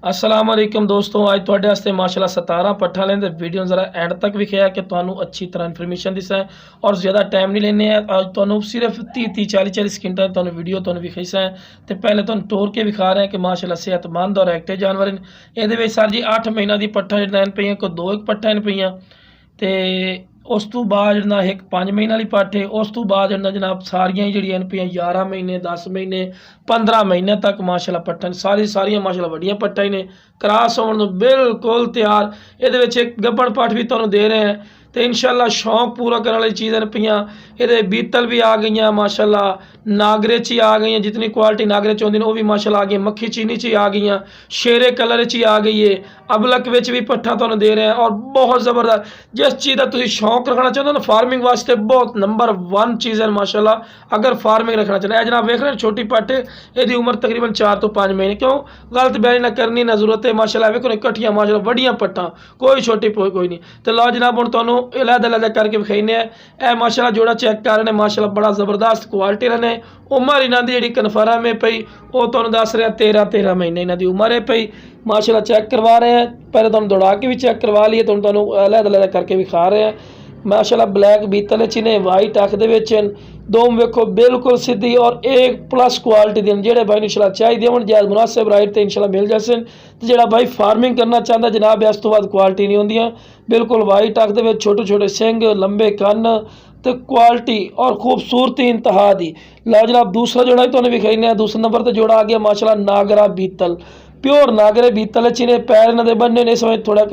अस्सलाम वालेकुम दोस्तों, अज तुहाडे वास्ते माशाअल्लाह 17 पट्ठा लेंदे वीडियो जरा एंड तक विखेआ कि तुहानू अच्छी तरह इन्फॉर्मेशन दिसा है और ज़्यादा टाइम नहीं लेने अज तुहानू सिर्फ 30 40 सेकंड तुहानू वीडियो तुहानू विखाईसा है। तो पहले तुहानू तोड़ के विखा रहे हैं कि माशाअल्लाह सेहतमंद और एक्टिव जानवर ये सर जी 8 महीना की पट्ठा जिहड़ियां पईयां कोई 2 पट्ठा पईयां ते उस तो बाद जिहड़ा एक 5 महीने वाली पट्ठ है। उस तो बाद जिहड़ा जनाब सारियां ही जिहड़ियां पईयां 11 महीने 10 महीने 15 महीने तक माशाअल्लाह पट्ठन सारियां माशाअल्लाह वड्डियां पट्ठा ही ने क्रॉस होने तो बिल्कुल तैयार। ये एक गब्बड़ पट्ठ भी तुहानू दे रहे हैं तो इंशाअल्लाह शौक पूरा करने वाली चीज़ें पईयां। ये बीतल भी आ गई माशाअल्लाह, नागरे च ही आ गई, जितनी क्वालिटी नागरे च होंदी वो भी माशाअल्लाह आ गई, मक्खी चीनी च ही आ गई, शेरे कलर च ही आ गई है, अबलक विच भी पट्ठा तुहानू दे रहे हैं और बहुत ज़बरदस्त जिस चीज़ का तुसीं शौक रखना चाहते हो ना फार्मिंग वास्ते बहुत नंबर 1 चीज़ है माशाअल्लाह। अगर फार्मिंग रखना चाहते हैं जनाब वेख रहे हैं छोटी पट्ठ यदी उम्र तकरीबन 4 तो 5 महीने, क्यों गलत बयानी ना करनी ना जरूरत है माशाअल्लाह। वेखो कट्ठियां माशाअल्लाह वड्डियां पट्ठा कोई छोटी कोई नहीं। तो लो जनाब हुण तुहानू अलग-अलग करके विखाईने ए माशाअल्लाह जोड़ा चेक कर रहे हैं माशाअल्लाह बड़ा ज़बरदस्त क्वालिटी ने। उम्र इन्हां दी जिहड़ी कन्फर्म है पई वो तुहानू दस रहा 13 महीने इन्हां दी उम्र है पई माशाअल्लाह। चेक करवा रहे हैं, पहले तुहानू दौड़ा के भी चेक करवा लिए, तुहानू अलग-अलग करके विखा रहे हैं माशाअल्लाह। ब्लैक बीतल च ने वाइट अख दे विच दोम वेखो बिल्कुल सीधी और एक प्लस क्वालिटी दी जेड़े भाई इंशाअल्लाह चाहिए होण जायज़ मुनासिब राइट तो इंशाअल्लाह मिल जासन। तो जेड़ा भाई फार्मिंग करना चाहता जनाब इस तो बाद क्वालिटी नहीं होंदियां बिल्कुल वाइट अख दे विच छोटे छोटे सिंग लंबे कन्न तो क्वालिटी और खूबसूरती इंतहा दी। लो जनाब दूसरा जोड़ा भी तुहानू विखाईने दूसरे नंबर पर जोड़ा आ गया माशाअल्लाह नागरा बीतल प्योर नागरे बीतल चिने पैर इन्होंने बनने ने इस समय थोड़ा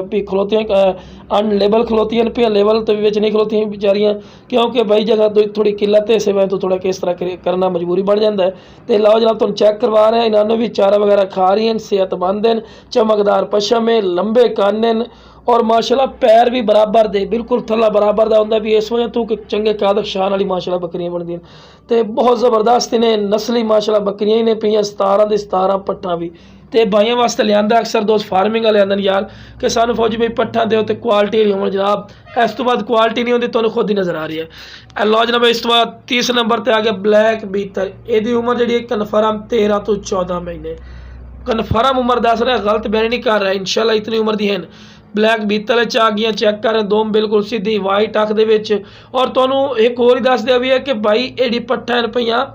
भी खलोतियाँ अनलेबल खलोतियाँ पे लेवल तो बिच नहीं खलोतियाँ बेचारियाँ क्योंकि भाई जगह तो थोड़ी किल्लत है इस समय तो थोड़ा किस तरह करना मजबूरी बन जाता है। तो लाओ जनाब तुम चेक करवा रहे हैं इन्होंने भी चारा वगैरह खा रही हैं, सेहतमंद हैं, चमकदार पशम है, लंबे कान हैं और माशाअल्लाह पैर भी बराबर दे बिल्कुल थल्ला बराबर का होंगे भी इस वजह तू कि चंगे कादक शान वाली माशाअल्लाह बकरियां बनदियां तो बहुत ज़बरदस्त ने नस्ली माशाअल्लाह बकरियां ही ने पईयां 17 दे 17 पट्ठा भी। तो भाइयों वास्ते लिया अक्सर दोस्त फार्मिंग वाले आंदे यार कि सानू फौजी भाई पट्ठा दो तो क्वालिटी हो जनाब इस तो बाद क्वालिटी नहीं होती तुहानू खुद ही नज़र आ रही है। लो जनाब इस तो बाद तीसरे नंबर पर आ गया ब्लैक बीतर। यदी उम्र जी कन्फर्म 13 तो 14 महीने कन्फर्म उम्र दस रहा, गलत बयानी नहीं कर रहा है इंशाअल्लाह इतनी उम्र दी है। ब्लैक बीतल च आ गई चेक कर दोम बिल्कुल सीधी वाइट अख दे विच और तुहानू एक होर ही दस दिया भी है कि भाई एडी पट्ठा पईयां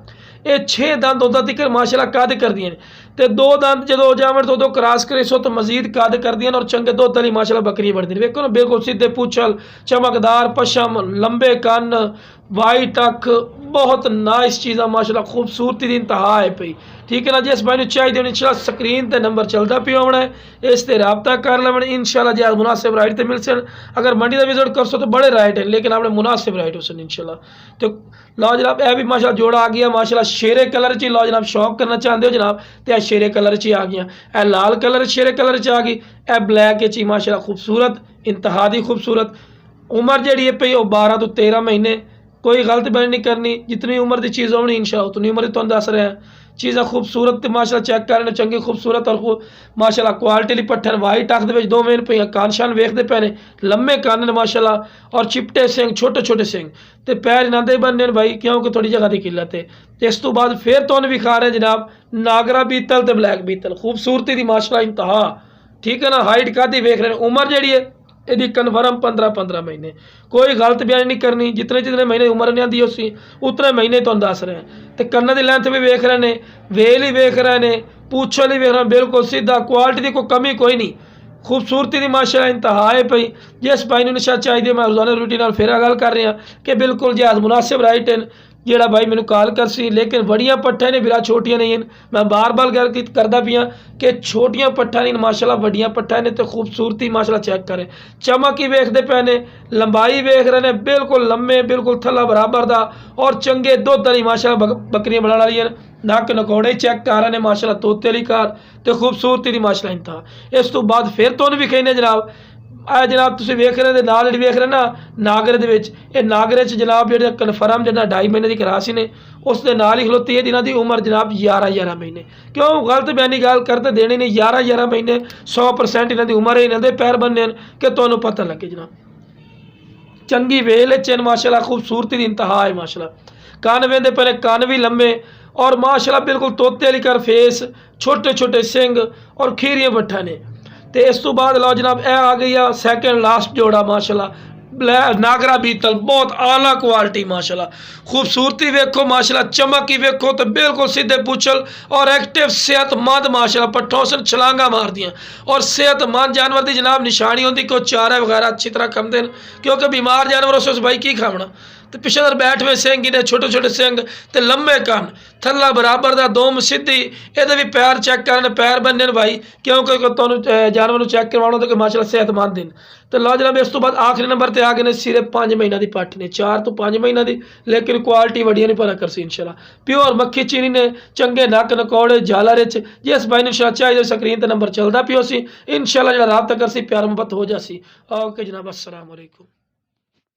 ये 6 दंद उदा तक माशाअल्लाह कद कर दियां तो 2 दंद जो हो जावन तो क्रॉस करे सो तो मजीद कद कर दियां और चंगे दुध वाली माशाअल्लाह बकरी बनदी वेखो ना बिल्कुल सीधे पूछल चमकदार पशम लंबे कन वाइट अख बहुत नाइस चीज़ माशाअल्लाह खूबसूरती की इंतहा है पई। ठीक है ना, जिस भाई चाहिए इंशाअल्लाह स्क्रीन पर नंबर चलता पिया होना है इस पर रबता कर लेवन इंशाअल्लाह जायज़ मुनासिब राइट तो मिल सन। अगर मंडी का विजिट कर सो तो बड़े राइट है लेकिन आपने मुनासिब राइट हो सन इंशाअल्लाह। तो लो जनाब यह भी माशाअल्लाह जोड़ा आ गया माशाअल्लाह शेरे कलर च लो जनाब शौक करना चाहते हो जनाब तो यह शेरे कलर च आ गया, यह लाल कलर शेरे कलर च आ गई, यह ब्लैक च माशाअल्लाह खूबसूरत इंतहा दी खूबसूरत। उम्र जी है पई 12 तो 13 महीने, कोई गलत बयानी नहीं करनी, जितनी उम्र की चीज़ होनी इंशाअल्लाह उतनी उम्र तुहानू दस रहे हैं। चीज़ा खूबसूरत माशाअल्लाह चेक कर रहे चंगी खूबसूरत और माशाअल्लाह क्वालिटी ली पट्ठन वाइट अख दे दो मेन पे कान शान वेखते पे ने लम्बे कान ने माशाअल्लाह और चिपटे सिंह छोटे छोटे सिंह तो पैर इन्हों दे बनने भाई क्योंकि थोड़ी जगह की किल्लत है। तो इस तो बाद फिर तुहानू विखा रहे जनाब नागरा बीतल तो ब्लैक बीतल खूबसूरती की माशाअल्लाह इंतहा। ठीक है ना, हाइट कादी वेख रहे हैं, उम्र जी है यदि कन्फर्म 15 महीने, कोई गलत बयानी नहीं करनी, जितने जितने महीने उम्र नहीं आती उसी उतने महीने तो दस रहे हैं। तो कन्ना की लेंथ भी वेख रहे हैं, वेल ही वेख रहे हैं, पूछल ही वेख रहे हैं बिल्कुल सीधा, क्वालिटी की कोई कमी कोई नहीं, खूबसूरती की माशाअल्लाह इंतहा है पई। जिस भाई ने नशा चाहिए मैं रोजाना रूटीन फिर गल कर रहा कि बिल्कुल जायज़ मुनासिब राइट है जेड़ा भाई मैंने कॉल कर सी लेकिन बड़िया पट्ठा ने बिरा छोटिया नहीं हैं। मैं बार बार गल करता पिया कि छोटिया पट्ठा नहीं माशाअल्लाह वड्डिया पट्ठा ने तो खूबसूरती माशाअल्लाह चेक करें, चमक ही वेखते पे ने, लंबाई वेख रहे हैं बिल्कुल लम्बे बिल्कुल थल्ला बराबर दा और चंगे दुध वाली माशाअल्लाह बकरियां बनाने वाली हैं। नक नकौड़े चेक कर रहे हैं माशाअल्लाह तोते वाली कार तो खूबसूरती की माशाअल्लाह इंतहा। इस तो बाद फिर तुहानू विखाईने जनाब आ जनाब तुम वेख रहे हैं नाल वेख रहे ना नागरे दे विच ये नागरे च जनाब जो कन्फर्म जो 2.5 महीने की करासी ने उस दे नाल ही खलोती है जिन्हों की उम्र जनाब 11 महीने, क्यों गलत बयानी गल करते देने नहीं 11 महीने 100% इन्हों की उम्र है इन्होंने पैर बनने कि तुहानू पता लगे जनाब। चंगी वेल चन माशाअल्लाह खूबसूरती की इंतहा है माशाअल्लाह, कान वेंदे पे कान भी लंबे और माशाल्लाह बिल्कुल तोते वाली कर फेस, छोटे छोटे सिंग और खीरियां पट्ठा ने। तो इस तो बाद लो जनाब यह आ गई आ सैकेंड लास्ट जोड़ा माशाल्लाह नागरा बीतल, बहुत आला क्वालिटी माशाल्लाह। खूबसूरती वेखो माशाल्लाह, चमक ही वेखो तो बिल्कुल सीधे पुछल और एक्टिव सेहतमंद माशाल्लाह। पठोसन छलांगा मार दियाँ और सेहतमंद जानवर की जनाब निशानी होती कि चारा वगैरह अच्छी तरह खाते हैं, क्योंकि बीमार जानवर उस भाई की खावना। तो पिछले दर बैठ में सिंह ने छोटे छोटे सिंह तो लंबे कन, थल्ला बराबर का दोम सीधी, ये भी पैर चेक करने, पैर बनने भाई, क्योंकि तुम जानवर चेक करवाना तो माशाल्लाह सेहतमंद दिन। तो लो जनाब इस तो बाद आखिरी नंबर पर आ गए सिर्फ 5 महीनों की पट्ठ ने, 4 तो 5 महीनों की, लेकिन क्वालिटी वड्डिया नहीं पता करसी इंशाल्लाह। प्योर मक्खी चीनी ने, चंगे नक नकौड़े झालर जिस भाई ने इंशाल्लाह चाहिए स्क्रीन पर नंबर चलता पियो सी, इंशाल्लाह जो रबता करसी प्यार मुहब्बत हो जासी। ओके जनाब, अस्सलाम वालेकुम।